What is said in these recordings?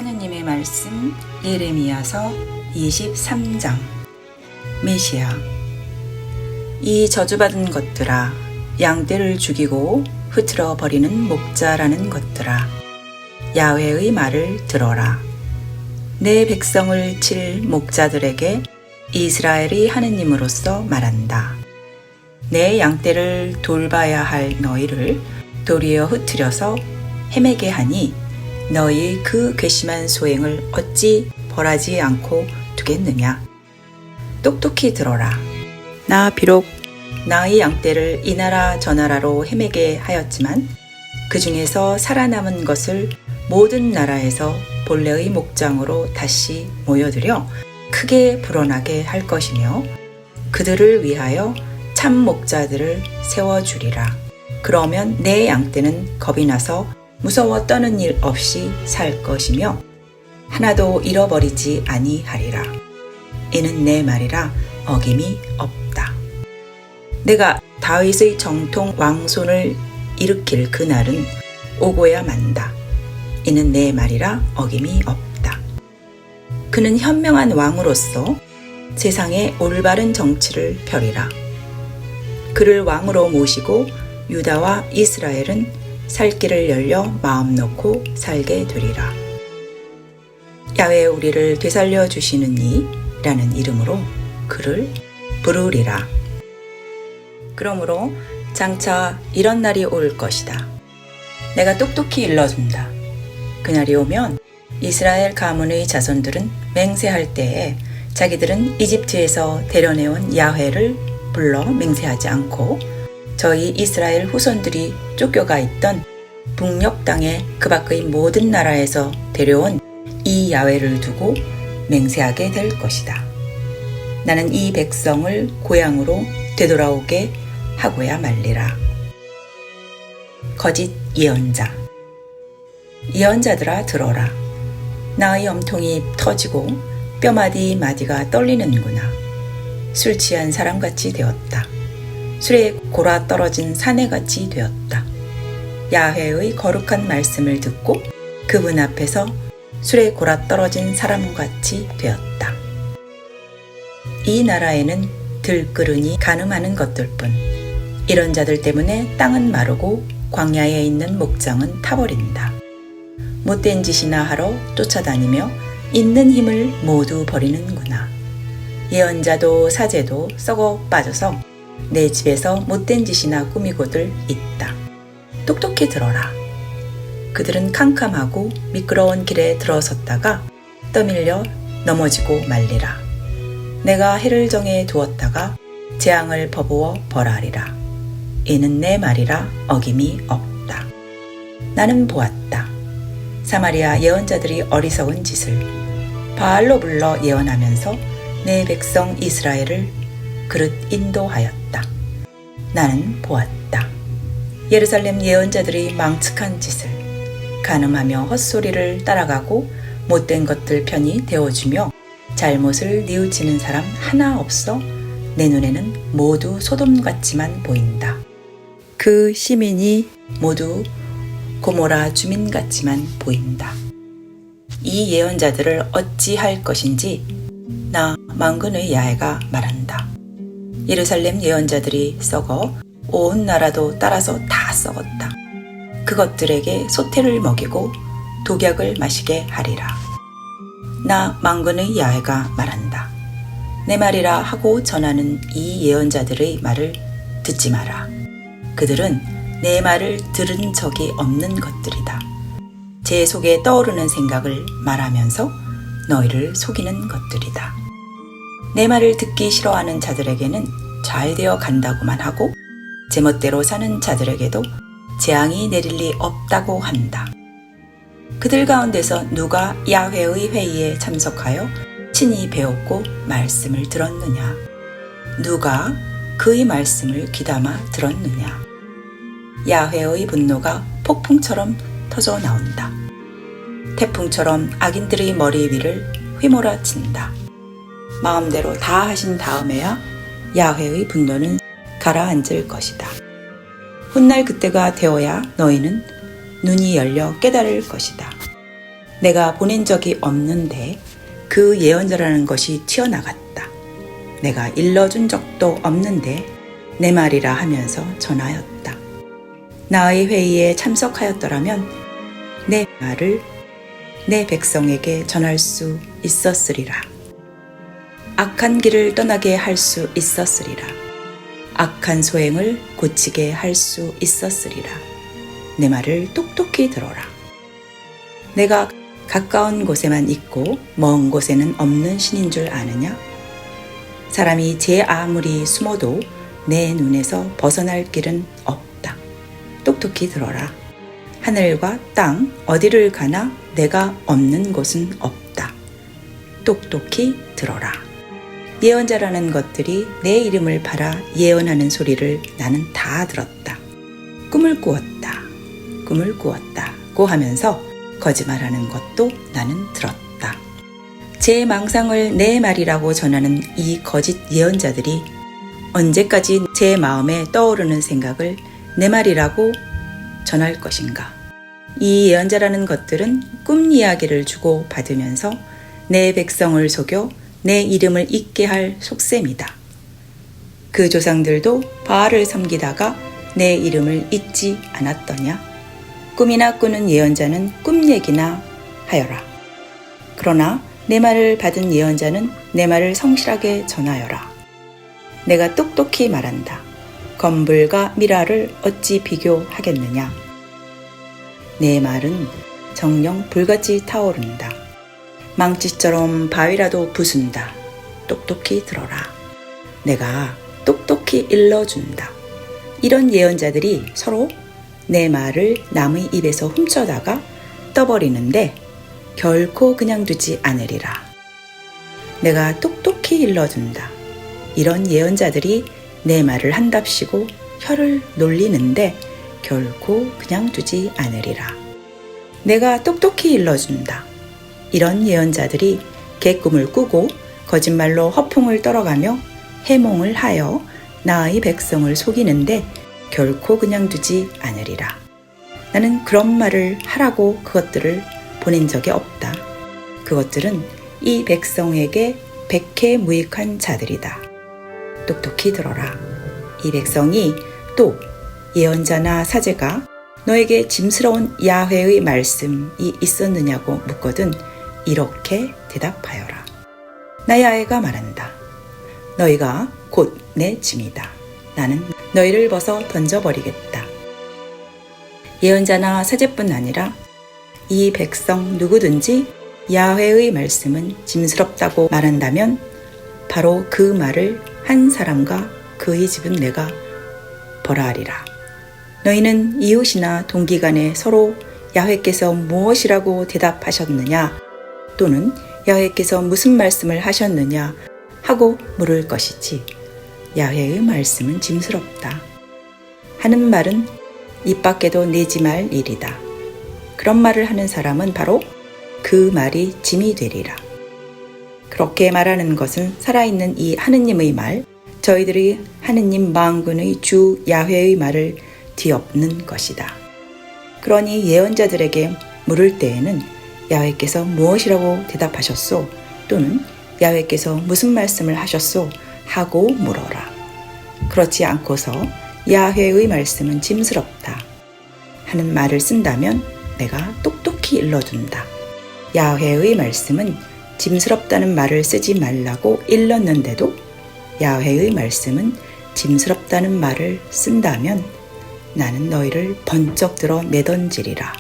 하느님의 말씀 예레미야서 23장. 메시아, 이 저주받은 것들아, 양떼를 죽이고 흐트러 버리는 목자라는 것들아, 야훼의 말을 들어라. 내 백성을 칠 목자들에게 이스라엘이 하느님으로서 말한다. 내 양떼를 돌봐야 할 너희를 도리어 흐트려서 헤매게 하니 너희 그 괘씸한 소행을 어찌 벌하지 않고 두겠느냐. 똑똑히 들어라. 나 비록 나의 양떼를 이 나라 저 나라로 헤매게 하였지만 그 중에서 살아남은 것을 모든 나라에서 본래의 목장으로 다시 모여들여 크게 불어나게 할 것이며 그들을 위하여 참 목자들을 세워주리라. 그러면 내 양떼는 겁이 나서 무서워 떠는 일 없이 살 것이며 하나도 잃어버리지 아니하리라. 이는 내 말이라 어김이 없다. 내가 다윗의 정통 왕손을 일으킬 그날은 오고야 만다. 이는 내 말이라 어김이 없다. 그는 현명한 왕으로서 세상에 올바른 정치를 펴리라. 그를 왕으로 모시고 유다와 이스라엘은 살 길을 열려 마음 놓고 살게 되리라. 야훼 우리를 되살려 주시는 이라는 이름으로 그를 부르리라. 그러므로 장차 이런 날이 올 것이다. 내가 똑똑히 일러준다. 그날이 오면 이스라엘 가문의 자손들은 맹세할 때에 자기들은 이집트에서 데려내온 야훼를 불러 맹세하지 않고 저희 이스라엘 후손들이 쫓겨가 있던 북녘 땅의 그 밖의 모든 나라에서 데려온 이 야훼를 두고 맹세하게 될 것이다. 나는 이 백성을 고향으로 되돌아오게 하고야 말리라. 거짓 예언자. 예언자들아 들어라. 나의 염통이 터지고 뼈마디 마디가 떨리는구나. 술 취한 사람같이 되었다. 술에 골아 떨어진 사내같이 되었다. 야훼의 거룩한 말씀을 듣고 그분 앞에서 술에 골아 떨어진 사람같이 되었다. 이 나라에는 들끓으니 가늠하는 것들뿐. 이런 자들 때문에 땅은 마르고 광야에 있는 목장은 타버린다. 못된 짓이나 하러 쫓아다니며 있는 힘을 모두 버리는구나. 예언자도 사제도 썩어 빠져서 내 집에서 못된 짓이나 꾸미고들 있다. 똑똑히 들어라. 그들은 캄캄하고 미끄러운 길에 들어섰다가 떠밀려 넘어지고 말리라. 내가 해를 정해 두었다가 재앙을 퍼부어 벌하리라. 이는 내 말이라 어김이 없다. 나는 보았다. 사마리아 예언자들이 어리석은 짓을 바알로 불러 예언하면서 내 백성 이스라엘을 그릇 인도하였다. 나는 보았다. 예루살렘 예언자들이 망측한 짓을 간음하며 헛소리를 따라가고 못된 것들 편이 되어주며 잘못을 뉘우치는 사람 하나 없어 내 눈에는 모두 소돔같이만 보인다. 그 시민이 모두 고모라 주민같이만 보인다. 이 예언자들을 어찌할 것인지 나 만군의 야훼가 말한다. 예루살렘 예언자들이 썩어 온 나라도 따라서 다 썩었다. 그것들에게 소태를 먹이고 독약을 마시게 하리라. 나 만군의 야훼가 말한다. 내 말이라 하고 전하는 이 예언자들의 말을 듣지 마라. 그들은 내 말을 들은 적이 없는 것들이다. 제 속에 떠오르는 생각을 말하면서 너희를 속이는 것들이다. 내 말을 듣기 싫어하는 자들에게는 잘 되어 간다고만 하고 제멋대로 사는 자들에게도 재앙이 내릴 리 없다고 한다. 그들 가운데서 누가 야훼의 회의에 참석하여 친히 배웠고 말씀을 들었느냐? 누가 그의 말씀을 귀담아 들었느냐? 야훼의 분노가 폭풍처럼 터져 나온다. 태풍처럼 악인들의 머리 위를 휘몰아친다. 마음대로 다 하신 다음에야 야훼의 분노는 가라앉을 것이다. 훗날 그때가 되어야 너희는 눈이 열려 깨달을 것이다. 내가 보낸 적이 없는데 그 예언자라는 것이 튀어나갔다. 내가 일러준 적도 없는데 내 말이라 하면서 전하였다. 나의 회의에 참석하였더라면 내 말을 내 백성에게 전할 수 있었으리라. 악한 길을 떠나게 할 수 있었으리라. 악한 소행을 고치게 할 수 있었으리라. 내 말을 똑똑히 들어라. 내가 가까운 곳에만 있고 먼 곳에는 없는 신인 줄 아느냐? 사람이 제 아무리 숨어도 내 눈에서 벗어날 길은 없다. 똑똑히 들어라. 하늘과 땅 어디를 가나 내가 없는 곳은 없다. 똑똑히 들어라. 예언자라는 것들이 내 이름을 팔아 예언하는 소리를 나는 다 들었다. 꿈을 꾸었다. 꿈을 꾸었다고 하면서 거짓말하는 것도 나는 들었다. 제 망상을 내 말이라고 전하는 이 거짓 예언자들이 언제까지 제 마음에 떠오르는 생각을 내 말이라고 전할 것인가? 이 예언자라는 것들은 꿈 이야기를 주고 받으면서 내 백성을 속여 내 이름을 잊게 할 속셈이다. 그 조상들도 바알을 섬기다가 내 이름을 잊지 않았더냐? 꿈이나 꾸는 예언자는 꿈 얘기나 하여라. 그러나 내 말을 받은 예언자는 내 말을 성실하게 전하여라. 내가 똑똑히 말한다. 검불과 미라를 어찌 비교하겠느냐? 내 말은 정령 불같이 타오른다. 망치처럼 바위라도 부순다. 똑똑히 들어라. 내가 똑똑히 일러준다. 이런 예언자들이 서로 내 말을 남의 입에서 훔쳐다가 떠버리는데 결코 그냥 두지 않으리라. 내가 똑똑히 일러준다. 이런 예언자들이 내 말을 한답시고 혀를 놀리는데 결코 그냥 두지 않으리라. 내가 똑똑히 일러준다. 이런 예언자들이 개꿈을 꾸고 거짓말로 허풍을 떨어가며 해몽을 하여 나의 백성을 속이는데 결코 그냥 두지 않으리라. 나는 그런 말을 하라고 그것들을 보낸 적이 없다. 그것들은 이 백성에게 백해무익한 자들이다. 똑똑히 들어라. 이 백성이 또 예언자나 사제가 너에게 짐스러운 야훼의 말씀이 있었느냐고 묻거든 이렇게 대답하여라. 나 야훼가 말한다. 너희가 곧 내 짐이다. 나는 너희를 벗어 던져버리겠다. 예언자나 사제뿐 아니라 이 백성 누구든지 야훼의 말씀은 짐스럽다고 말한다면 바로 그 말을 한 사람과 그의 집은 내가 벌하리라. 너희는 이웃이나 동기간에 서로 야훼께서 무엇이라고 대답하셨느냐 또는 야훼께서 무슨 말씀을 하셨느냐 하고 물을 것이지 야훼의 말씀은 짐스럽다 하는 말은 입 밖에도 내지 말 일이다. 그런 말을 하는 사람은 바로 그 말이 짐이 되리라. 그렇게 말하는 것은 살아있는 이 하느님의 말, 저희들이 하느님 만군의 주 야훼의 말을 뒤엎는 것이다. 그러니 예언자들에게 물을 때에는 야훼께서 무엇이라고 대답하셨소 또는 야훼께서 무슨 말씀을 하셨소 하고 물어라. 그렇지 않고서 야훼의 말씀은 짐스럽다 하는 말을 쓴다면 내가 똑똑히 일러준다. 야훼의 말씀은 짐스럽다는 말을 쓰지 말라고 일렀는데도 야훼의 말씀은 짐스럽다는 말을 쓴다면 나는 너희를 번쩍 들어 내던지리라.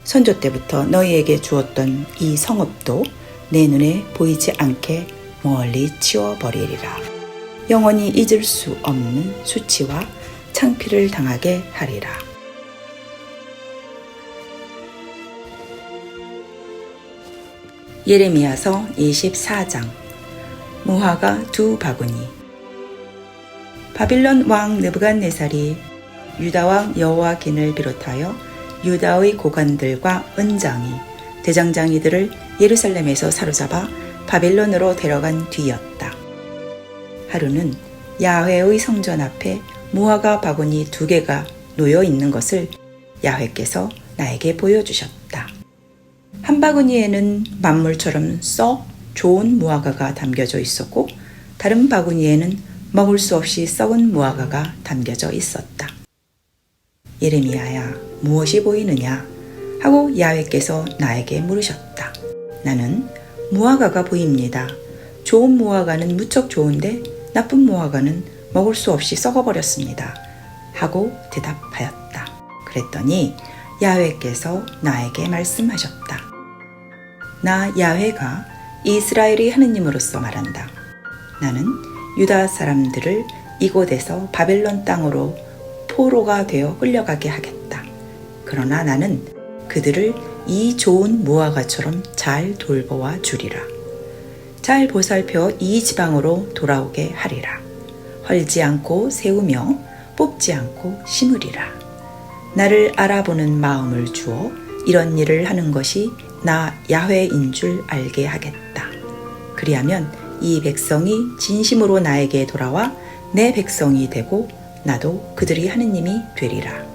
선조 때부터 너희에게 주었던 이 성읍도 내 눈에 보이지 않게 멀리 치워버리리라. 영원히 잊을 수 없는 수치와 창피를 당하게 하리라. 예레미야서 24장. 무화과 두 바구니. 바빌론 왕 느부갓네살이 유다 왕 여호와긴을 비롯하여 유다의 고관들과 은장이 대장장이들을 예루살렘에서 사로잡아 바빌론으로 데려간 뒤였다. 하루는 야훼의 성전 앞에 무화과 바구니 2개가 놓여 있는 것을 야훼께서 나에게 보여주셨다. 한 바구니에는 만물처럼 썩 좋은 무화과가 담겨져 있었고 다른 바구니에는 먹을 수 없이 썩은 무화과가 담겨져 있었다. 예레미야야, 무엇이 보이느냐? 하고 야훼께서 나에게 물으셨다. 나는 무화과가 보입니다. 좋은 무화과는 무척 좋은데 나쁜 무화과는 먹을 수 없이 썩어버렸습니다. 하고 대답하였다. 그랬더니 야훼께서 나에게 말씀하셨다. 나 야훼가 이스라엘의 하느님으로서 말한다. 나는 유다 사람들을 이곳에서 바벨론 땅으로 포로가 되어 끌려가게 하겠다. 그러나 나는 그들을 이 좋은 무화과처럼 잘 돌보아 주리라. 잘 보살펴 이 지방으로 돌아오게 하리라. 헐지 않고 세우며 뽑지 않고 심으리라. 나를 알아보는 마음을 주어 이런 일을 하는 것이 나 야훼인 줄 알게 하겠다. 그리하면 이 백성이 진심으로 나에게 돌아와 내 백성이 되고 나도 그들이 하느님이 되리라.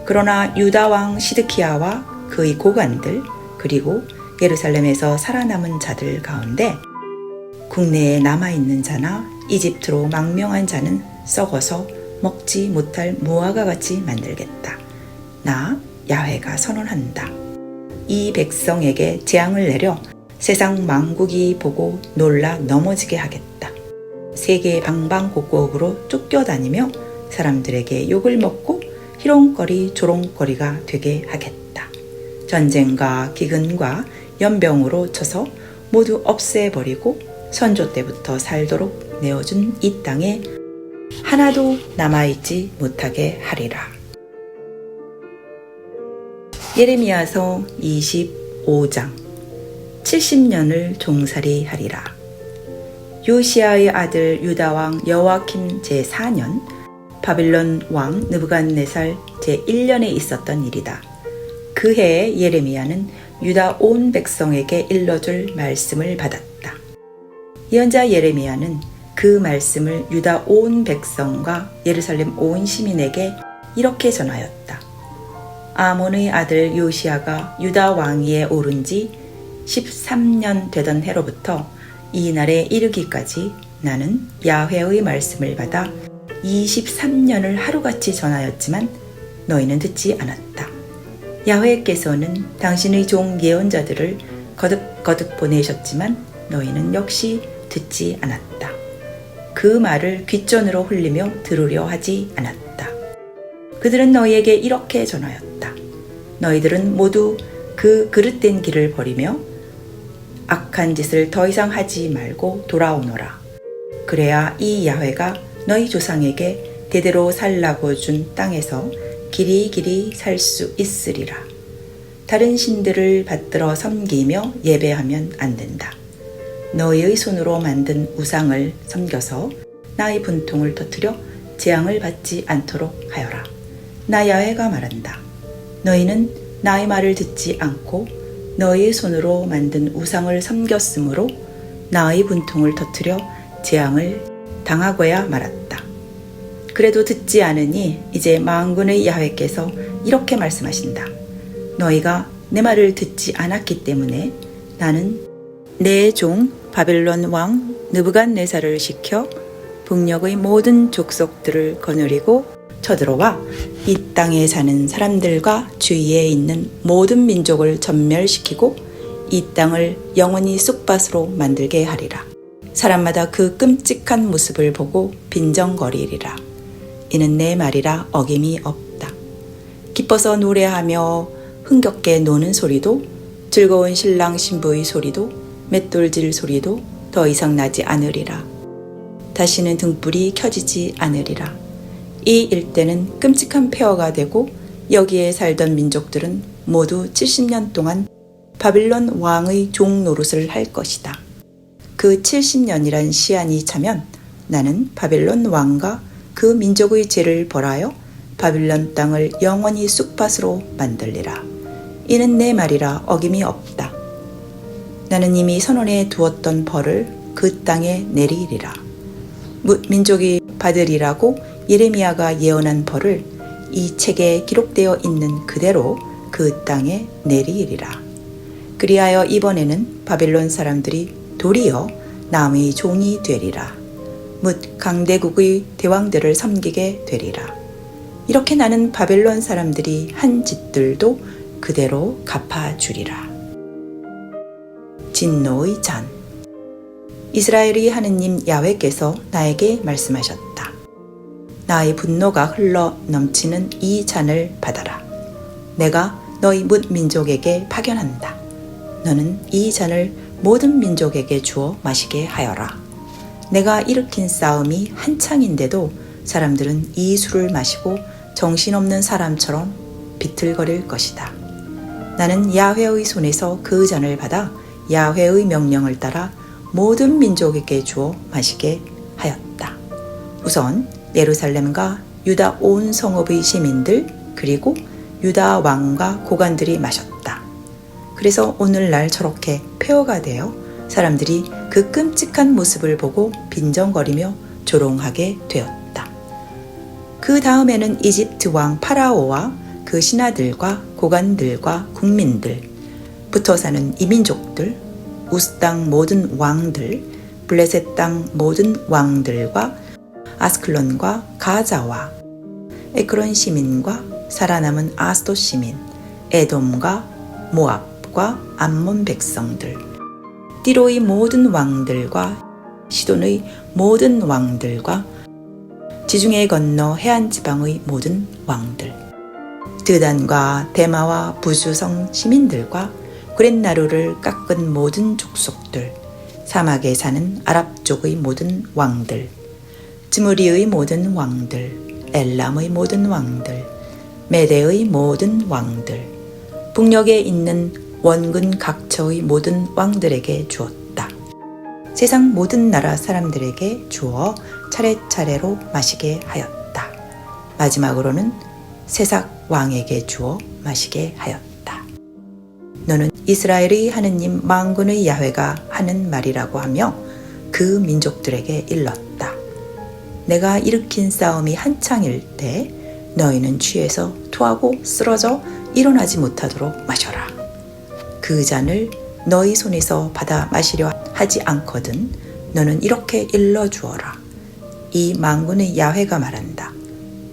그러나 유다 왕 시드키야와 그의 고관들 그리고 예루살렘에서 살아남은 자들 가운데 국내에 남아있는 자나 이집트로 망명한 자는 썩어서 먹지 못할 무화과 같이 만들겠다. 나 야훼가 선언한다. 이 백성에게 재앙을 내려 세상 만국이 보고 놀라 넘어지게 하겠다. 세계 방방곡곡으로 쫓겨다니며 사람들에게 욕을 먹고 희롱거리 조롱거리가 되게 하겠다. 전쟁과 기근과 연병으로 쳐서 모두 없애버리고 선조 때부터 살도록 내어준 이 땅에 하나도 남아있지 못하게 하리라. 예레미야서 25장 70년을 종살이 하리라. 요시야의 아들 유다왕 여호야킴 제4년 바빌론 왕 느부갓네살 제1년에 있었던 일이다. 그 해에 예레미야는 유다 온 백성에게 일러줄 말씀을 받았다. 예언자 예레미야는 그 말씀을 유다 온 백성과 예루살렘 온 시민에게 이렇게 전하였다. 아몬의 아들 요시야가 유다 왕위에 오른 지 13년 되던 해로부터 이 날에 이르기까지 나는 야훼의 말씀을 받아 23년을 하루같이 전하였지만 너희는 듣지 않았다. 야훼께서는 당신의 종 예언자들을 거듭거듭 보내셨지만 너희는 역시 듣지 않았다. 그 말을 귓전으로 흘리며 들으려 하지 않았다. 그들은 너희에게 이렇게 전하였다. 너희들은 모두 그 그릇된 길을 버리며 악한 짓을 더 이상 하지 말고 돌아오너라. 그래야 이 야훼가 너희 조상에게 대대로 살라고 준 땅에서 길이길이 살 수 있으리라. 다른 신들을 받들어 섬기며 예배하면 안 된다. 너희의 손으로 만든 우상을 섬겨서 나의 분통을 터뜨려 재앙을 받지 않도록 하여라. 나 야훼가 말한다. 너희는 나의 말을 듣지 않고 너희의 손으로 만든 우상을 섬겼으므로 나의 분통을 터뜨려 재앙을 당하고야 말았다. 그래도 듣지 않으니 이제 만군의 야훼께서 이렇게 말씀하신다. 너희가 내 말을 듣지 않았기 때문에 나는 내 종 바벨론 왕 느부갓네살을 시켜 북녘의 모든 족속들을 거느리고 쳐들어와 이 땅에 사는 사람들과 주위에 있는 모든 민족을 전멸시키고 이 땅을 영원히 쑥밭으로 만들게 하리라. 사람마다 그 끔찍한 모습을 보고 빈정거리리라. 이는 내 말이라 어김이 없다. 기뻐서 노래하며 흥겹게 노는 소리도 즐거운 신랑 신부의 소리도 맷돌질 소리도 더 이상 나지 않으리라. 다시는 등불이 켜지지 않으리라. 이 일대는 끔찍한 폐허가 되고 여기에 살던 민족들은 모두 70년 동안 바빌론 왕의 종 노릇을 할 것이다. 그 70년이란 시한이 차면 나는 바빌론 왕과 그 민족의 죄를 벌하여 바빌론 땅을 영원히 쑥밭으로 만들리라. 이는 내 말이라 어김이 없다. 나는 이미 선언해 두었던 벌을 그 땅에 내리리라. 민족이 받으리라고 예레미야가 예언한 벌을 이 책에 기록되어 있는 그대로 그 땅에 내리리라. 그리하여 이번에는 바벨론 사람들이 도리어 남의 종이 되리라. 뭇 강대국의 대왕들을 섬기게 되리라. 이렇게 나는 바벨론 사람들이 한 짓들도 그대로 갚아주리라. 진노의 잔. 이스라엘의 하느님 야훼께서 나에게 말씀하셨다. 나의 분노가 흘러 넘치는 이 잔을 받아라. 내가 너희 뭇 민족에게 파견한다. 너는 이 잔을 모든 민족에게 주어 마시게 하여라. 내가 일으킨 싸움이 한창인데도 사람들은 이 술을 마시고 정신없는 사람처럼 비틀거릴 것이다. 나는 야훼의 손에서 그 잔을 받아 야훼의 명령을 따라 모든 민족에게 주어 마시게 하였다. 우선 예루살렘과 유다 온 성읍의 시민들 그리고 유다 왕과 고관들이 마셨다. 그래서 오늘날 저렇게 폐허가 되어 사람들이 그 끔찍한 모습을 보고 빈정거리며 조롱하게 되었다. 그 다음에는 이집트 왕 파라오와 그 신하들과 고관들과 국민들, 붙어 사는 이민족들, 우스 땅 모든 왕들, 블레셋 땅 모든 왕들과 아스클론과 가자와 에크론 시민과 살아남은 아스돗 시민, 에돔과 모압과 암몬 백성들, 띠로의 모든 왕들과 시돈의 모든 왕들과 지중해 건너 해안 지방의 모든 왕들, 드단과 데마와 부수성 시민들과 구렛나루를 깎은 모든 족속들, 사막에 사는 아랍 쪽의 모든 왕들, 즈무리의 모든 왕들, 엘람의 모든 왕들, 메대의 모든 왕들, 북녘에 있는 원근 각처의 모든 왕들에게 주었다. 세상 모든 나라 사람들에게 주어 차례차례로 마시게 하였다. 마지막으로는 세삭 왕에게 주어 마시게 하였다. 너는 이스라엘의 하느님 만군의 야훼가 하는 말이라고 하며 그 민족들에게 일렀다. 내가 일으킨 싸움이 한창일 때 너희는 취해서 토하고 쓰러져 일어나지 못하도록 마셔라. 그 잔을 너희 손에서 받아 마시려 하지 않거든 너는 이렇게 일러주어라. 이 만군의 야훼가 말한다.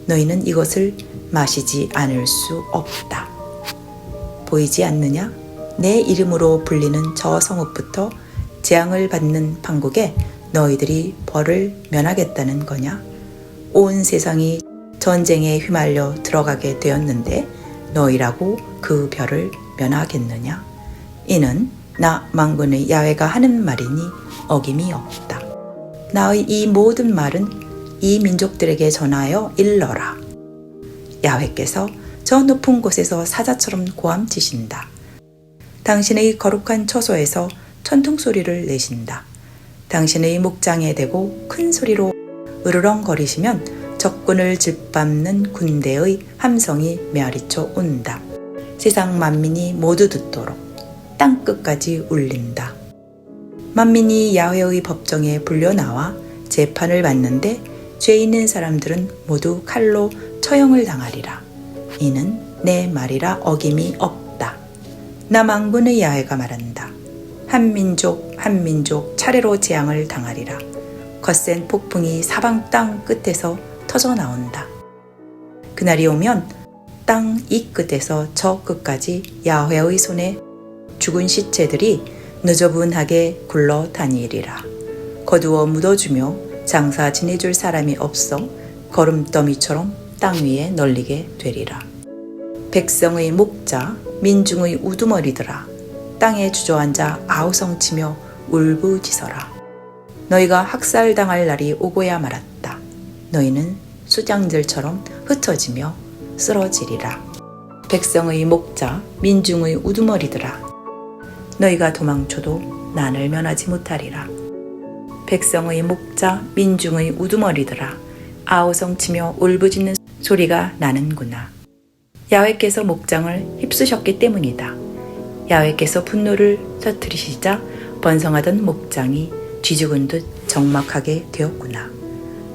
너희는 이것을 마시지 않을 수 없다. 보이지 않느냐? 내 이름으로 불리는 저 성읍부터 재앙을 받는 판국에 너희들이 벌을 면하겠다는 거냐? 온 세상이 전쟁에 휘말려 들어가게 되었는데 너희라고 그 별을 면하겠느냐? 이는 나 만군의 야훼가 하는 말이니 어김이 없다. 나의 이 모든 말은 이 민족들에게 전하여 일러라. 야훼께서 저 높은 곳에서 사자처럼 고함치신다. 당신의 거룩한 처소에서 천둥소리를 내신다. 당신의 목장에 대고 큰 소리로 으르렁거리시면 적군을 짓밟는 군대의 함성이 메아리쳐 온다. 세상 만민이 모두 듣도록 땅끝까지 울린다. 만민이 야훼의 법정에 불려나와 재판을 받는데 죄 있는 사람들은 모두 칼로 처형을 당하리라. 이는 내 말이라 어김이 없다. 나 만군의 야훼가 말한다. 한 민족 한 민족 차례로 재앙을 당하리라. 거센 폭풍이 사방 땅 끝에서 터져 나온다. 그날이 오면 땅 이 끝에서 저 끝까지 야훼의 손에 죽은 시체들이 너저분하게 굴러 다니리라. 거두어 묻어주며 장사 지내줄 사람이 없어 거름더미처럼 땅 위에 널리게 되리라. 백성의 목자 민중의 우두머리들아 땅에 주저앉아 아우성치며 울부짖어라. 너희가 학살당할 날이 오고야 말았다. 너희는 수장들처럼 흩어지며 쓰러지리라. 백성의 목자 민중의 우두머리들아 너희가 도망쳐도 난을 면하지 못하리라. 백성의 목자 민중의 우두머리들아 아우성치며 울부짖는 소리가 나는구나. 야훼께서 목장을 휩쓰셨기 때문이다. 야훼께서 분노를 터뜨리시자 번성하던 목장이 쥐죽은 듯 적막하게 되었구나.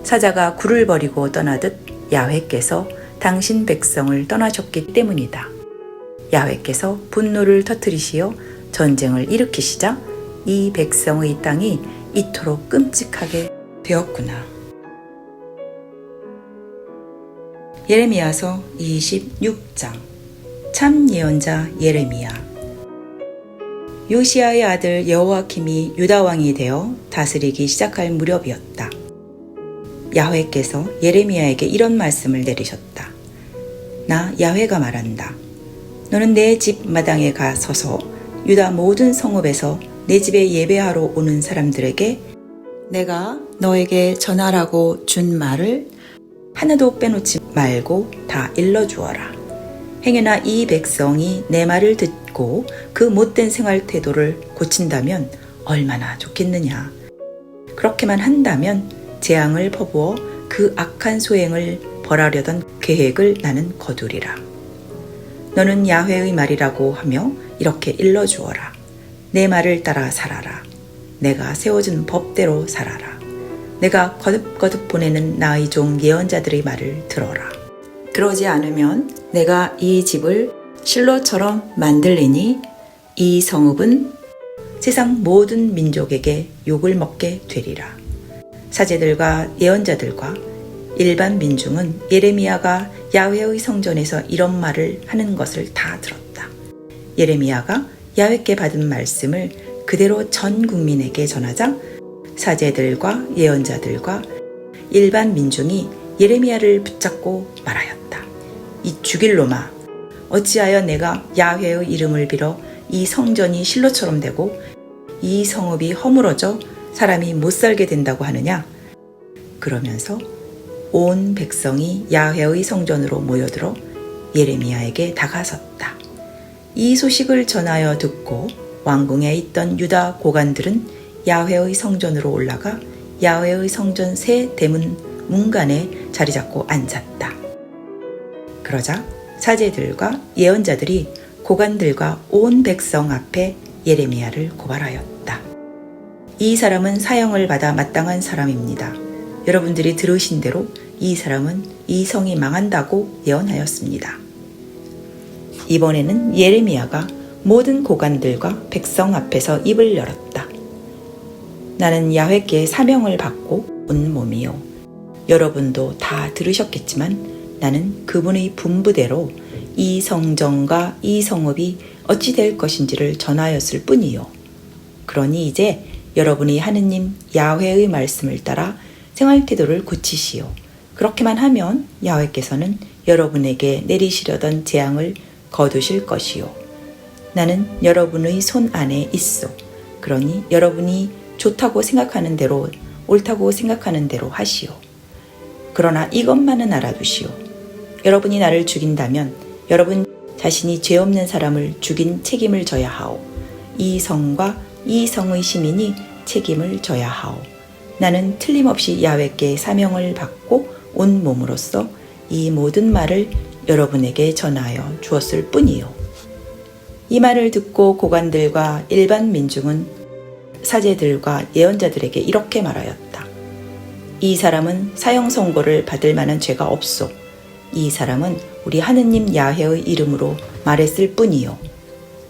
사자가 굴을 버리고 떠나듯 야훼께서 당신 백성을 떠나셨기 때문이다. 야훼께서 분노를 터뜨리시어 전쟁을 일으키시자 이 백성의 땅이 이토록 끔찍하게 되었구나. 예레미야서 26장. 참 예언자 예레미야. 요시야의 아들 여호야김이 유다 왕이 되어 다스리기 시작할 무렵이었다. 야훼께서 예레미야에게 이런 말씀을 내리셨다. 나 야훼가 말한다. 너는 내 집 마당에 가 서서 유다 모든 성읍에서 내 집에 예배하러 오는 사람들에게 내가 너에게 전하라고 준 말을 하나도 빼놓지 말고 다 일러주어라. 행여나 이 백성이 내 말을 듣고 그 못된 생활 태도를 고친다면 얼마나 좋겠느냐. 그렇게만 한다면 재앙을 퍼부어 그 악한 소행을 벌하려던 계획을 나는 거두리라. 너는 야훼의 말이라고 하며 이렇게 일러주어라. 내 말을 따라 살아라. 내가 세워준 법대로 살아라. 내가 거듭거듭 보내는 나의 종 예언자들의 말을 들어라. 그러지 않으면 내가 이 집을 실로처럼 만들리니 이 성읍은 세상 모든 민족에게 욕을 먹게 되리라. 사제들과 예언자들과 일반 민중은 예레미야가 야훼의 성전에서 이런 말을 하는 것을 다 들었다. 예레미야가 야훼께 받은 말씀을 그대로 전 국민에게 전하자 사제들과 예언자들과 일반 민중이 예레미야를 붙잡고 말하였다. 이 죽일 놈아, 어찌하여 내가 야훼의 이름을 빌어 이 성전이 실로처럼 되고 이 성읍이 허물어져 사람이 못 살게 된다고 하느냐? 그러면서 온 백성이 야훼의 성전으로 모여들어 예레미야에게 다가섰다. 이 소식을 전하여 듣고 왕궁에 있던 유다 고관들은 야훼의 성전으로 올라가 야훼의 성전 세 대문 문간에 자리 잡고 앉았다. 그러자 사제들과 예언자들이 고관들과 온 백성 앞에 예레미야를 고발하였다. 이 사람은 사형을 받아 마땅한 사람입니다. 여러분들이 들으신 대로 이 사람은 이 성이 망한다고 예언하였습니다. 이번에는 예레미야가 모든 고관들과 백성 앞에서 입을 열었다. 나는 야훼께 사명을 받고 온 몸이요. 여러분도 다 들으셨겠지만 나는 그분의 분부대로 이 성전과 이 성읍이 어찌 될 것인지를 전하였을 뿐이요. 그러니 이제 여러분이 하느님 야훼의 말씀을 따라 생활태도를 고치시오. 그렇게만 하면 야훼께서는 여러분에게 내리시려던 재앙을 거두실 것이요. 나는 여러분의 손 안에 있소. 그러니 여러분이 좋다고 생각하는 대로, 옳다고 생각하는 대로 하시오. 그러나 이것만은 알아두시오. 여러분이 나를 죽인다면 여러분 자신이 죄 없는 사람을 죽인 책임을 져야 하오. 이 성과 이 성의 시민이 책임을 져야 하오. 나는 틀림없이 야훼께 사명을 받고 온 몸으로써 이 모든 말을 여러분에게 전하여 주었을 뿐이요. 이 말을 듣고 고관들과 일반 민중은 사제들과 예언자들에게 이렇게 말하였다. 이 사람은 사형 선고를 받을 만한 죄가 없소. 이 사람은 우리 하느님 야훼의 이름으로 말했을 뿐이요.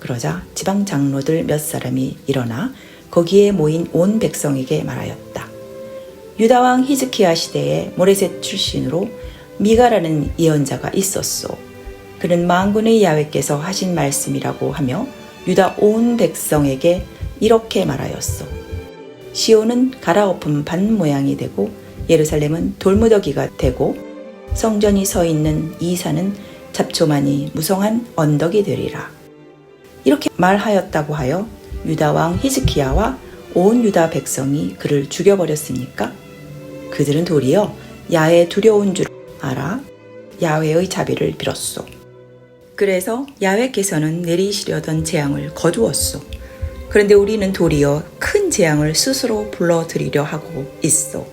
그러자 지방 장로들 몇 사람이 일어나 거기에 모인 온 백성에게 말하였다. 유다왕 히즈키야 시대에 모레셋 출신으로 미가라는 예언자가 있었소. 그는 만군의 야훼께서 하신 말씀이라고 하며 유다 온 백성에게 이렇게 말하였소. 시온은 갈아엎은 밭 모양이 되고 예루살렘은 돌무더기가 되고 성전이 서 있는 이 산은 잡초만이 무성한 언덕이 되리라. 이렇게 말하였다고 하여 유다 왕 히즈키야와 온 유다 백성이 그를 죽여버렸습니까? 그들은 도리어 야훼 두려운 줄 알아 야훼의 자비를 빌었소. 그래서 야훼께서는 내리시려던 재앙을 거두었소. 그런데 우리는 도리어 큰 재앙을 스스로 불러들이려 하고 있소.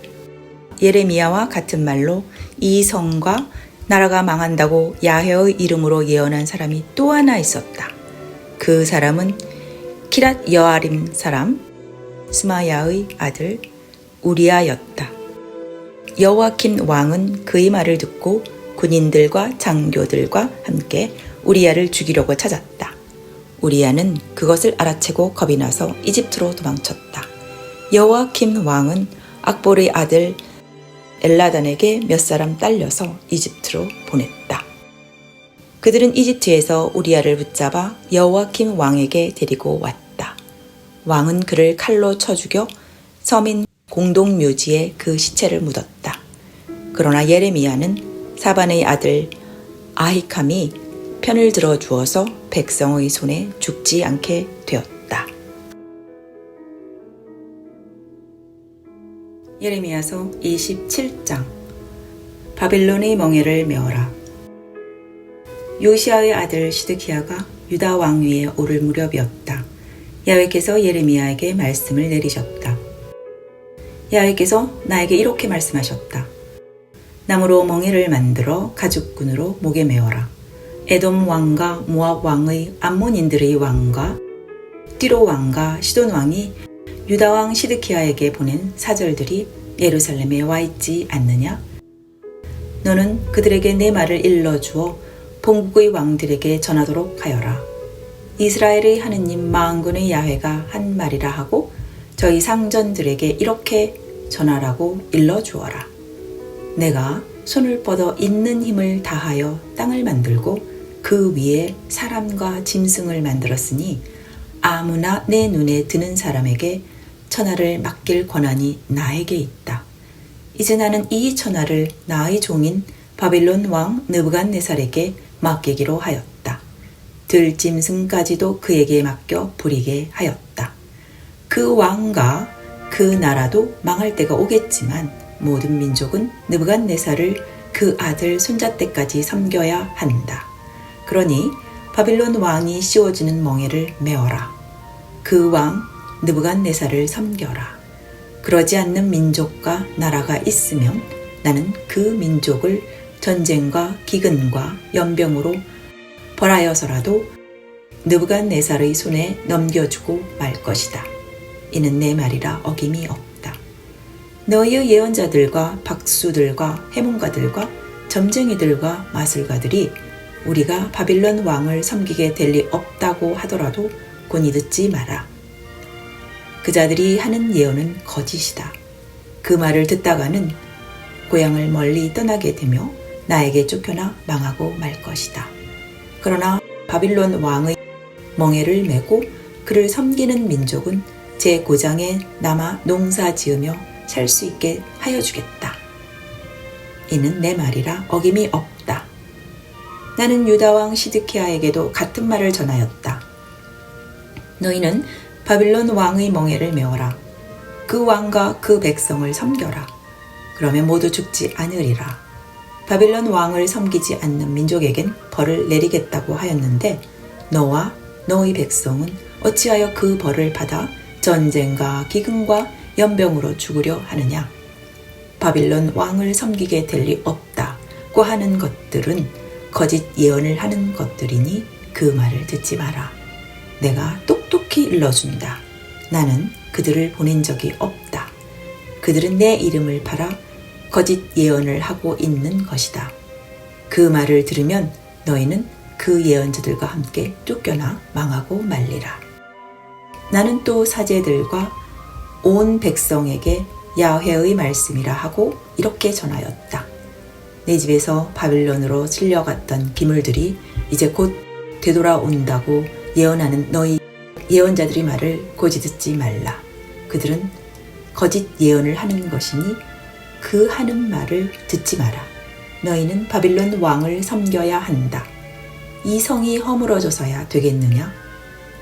예레미야와 같은 말로 이 성과 나라가 망한다고 야훼의 이름으로 예언한 사람이 또 하나 있었다. 그 사람은 키랏 여아림 사람 스마야의 아들 우리야였다. 여호야kim 왕은 그의 말을 듣고 군인들과 장교들과 함께 우리야를 죽이려고 찾았다. 우리야는 그것을 알아채고 겁이 나서 이집트로 도망쳤다. 여호야킴 왕은 악볼의 아들 엘라단에게 몇 사람 딸려서 이집트로 보냈다. 그들은 이집트에서 우리야를 붙잡아 여호야킴 왕에게 데리고 왔다. 왕은 그를 칼로 쳐 죽여 서민 공동묘지에 그 시체를 묻었다. 그러나 예레미야는 사반의 아들 아히캄이 편을 들어 주어서 백성의 손에 죽지 않게 되었다. 예레미야서 27장. 바빌론의 멍에를 메어라. 요시야의 아들 시드기야가 유다 왕위에 오를 무렵이었다. 야훼께서 예레미야에게 말씀을 내리셨다. 야훼께서 나에게 이렇게 말씀하셨다. 나무로 멍에를 만들어 가죽끈으로 목에 메어라. 에돔 왕과 모압 왕의 암몬인들의 왕과 띠로 왕과 시돈 왕이 유다 왕 시드기야에게 보낸 사절들이 예루살렘에 와 있지 않느냐? 너는 그들에게 내 말을 일러주어 본국의 왕들에게 전하도록 하여라. 이스라엘의 하느님 만군의 야훼가 한 말이라 하고 저희 상전들에게 이렇게 전하라고 일러주어라. 내가 손을 뻗어 있는 힘을 다하여 땅을 만들고 그 위에 사람과 짐승을 만들었으니 아무나 내 눈에 드는 사람에게 천하를 맡길 권한이 나에게 있다. 이제 나는 이 천하를 나의 종인 바빌론 왕 느부갓네살에게 맡기기로 하였다. 들짐승까지도 그에게 맡겨 부리게 하였다. 그 왕과 그 나라도 망할 때가 오겠지만 모든 민족은 느부갓네살을 그 아들 손자 때까지 섬겨야 한다. 그러니 바빌론 왕이 씌워주는 멍에를 메어라. 그 왕 느부갓네살을 섬겨라. 그러지 않는 민족과 나라가 있으면 나는 그 민족을 전쟁과 기근과 연병으로 벌하여서라도 느부갓네살의 손에 넘겨주고 말 것이다. 이는 내 말이라 어김이 없다. 너희의 예언자들과 박수들과 해문가들과 점쟁이들과 마술가들이 우리가 바빌론 왕을 섬기게 될 리 없다고 하더라도 곤히 듣지 마라. 그 자들이 하는 예언은 거짓이다. 그 말을 듣다가는 고향을 멀리 떠나게 되며 나에게 쫓겨나 망하고 말 것이다. 그러나 바빌론 왕의 멍에를 메고 그를 섬기는 민족은 제 고장에 남아 농사 지으며 살 수 있게 하여 주겠다. 이는 내 말이라 어김이 없다. 나는 유다 왕 시드기야에게도 같은 말을 전하였다. 너희는 바빌론 왕의 멍에를 메어라. 그 왕과 그 백성을 섬겨라. 그러면 모두 죽지 않으리라. 바빌론 왕을 섬기지 않는 민족에겐 벌을 내리겠다고 하였는데 너와 너의 백성은 어찌하여 그 벌을 받아 전쟁과 기근과 연병으로 죽으려 하느냐? 바빌론 왕을 섬기게 될 리 없다고 하는 것들은 거짓 예언을 하는 것들이니 그 말을 듣지 마라. 내가 똑똑히 일러준다. 나는 그들을 보낸 적이 없다. 그들은 내 이름을 팔아 거짓 예언을 하고 있는 것이다. 그 말을 들으면 너희는 그 예언자들과 함께 쫓겨나 망하고 말리라. 나는 또 사제들과 온 백성에게 야훼의 말씀이라 하고 이렇게 전하였다. 내 집에서 바빌론으로 찔려갔던 기물들이 이제 곧 되돌아온다고 예언하는 너희 예언자들의 말을 고지 듣지 말라. 그들은 거짓 예언을 하는 것이니 그 하는 말을 듣지 마라. 너희는 바빌론 왕을 섬겨야 한다. 이 성이 허물어져서야 되겠느냐?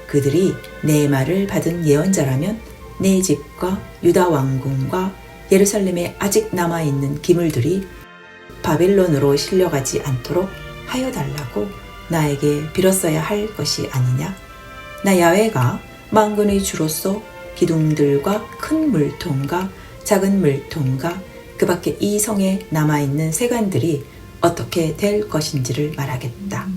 그들이 내 말을 받은 예언자라면 내 집과 유다 왕궁과 예루살렘에 아직 남아있는 기물들이 바빌론으로 실려가지 않도록 하여 달라고 나에게 빌었어야 할 것이 아니냐? 나 야훼가 만군의 주로서 기둥들과 큰 물통과 작은 물통과 그 밖에 이 성에 남아있는 세관들이 어떻게 될 것인지를 말하겠다.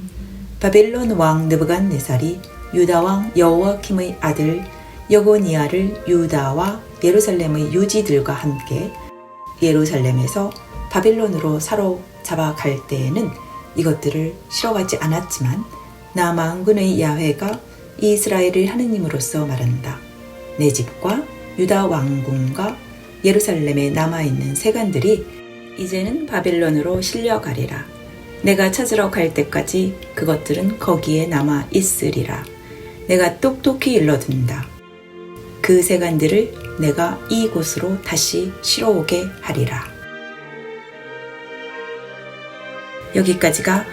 바빌론 왕 느부갓네살이 유다 왕 여호야킴의 아들 여고니아를 유다와 예루살렘의 유지들과 함께 예루살렘에서 바빌론으로 사로잡아 갈 때에는 이것들을 실어가지 않았지만 나 만군의 야훼가 이스라엘의 하느님으로서 말한다. 내 집과 유다 왕궁과 예루살렘에 남아있는 세간들이 이제는 바빌론으로 실려가리라. 내가 찾으러 갈 때까지 그것들은 거기에 남아 있으리라. 내가 똑똑히 일러둔다. 그 세간들을 내가 이곳으로 다시 실어오게 하리라. 여기까지가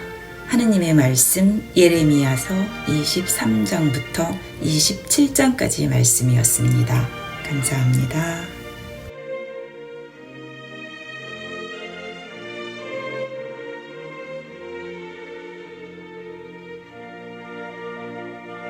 하느님의 말씀 예레미야서 23장부터 27장까지 말씀이었습니다. 감사합니다.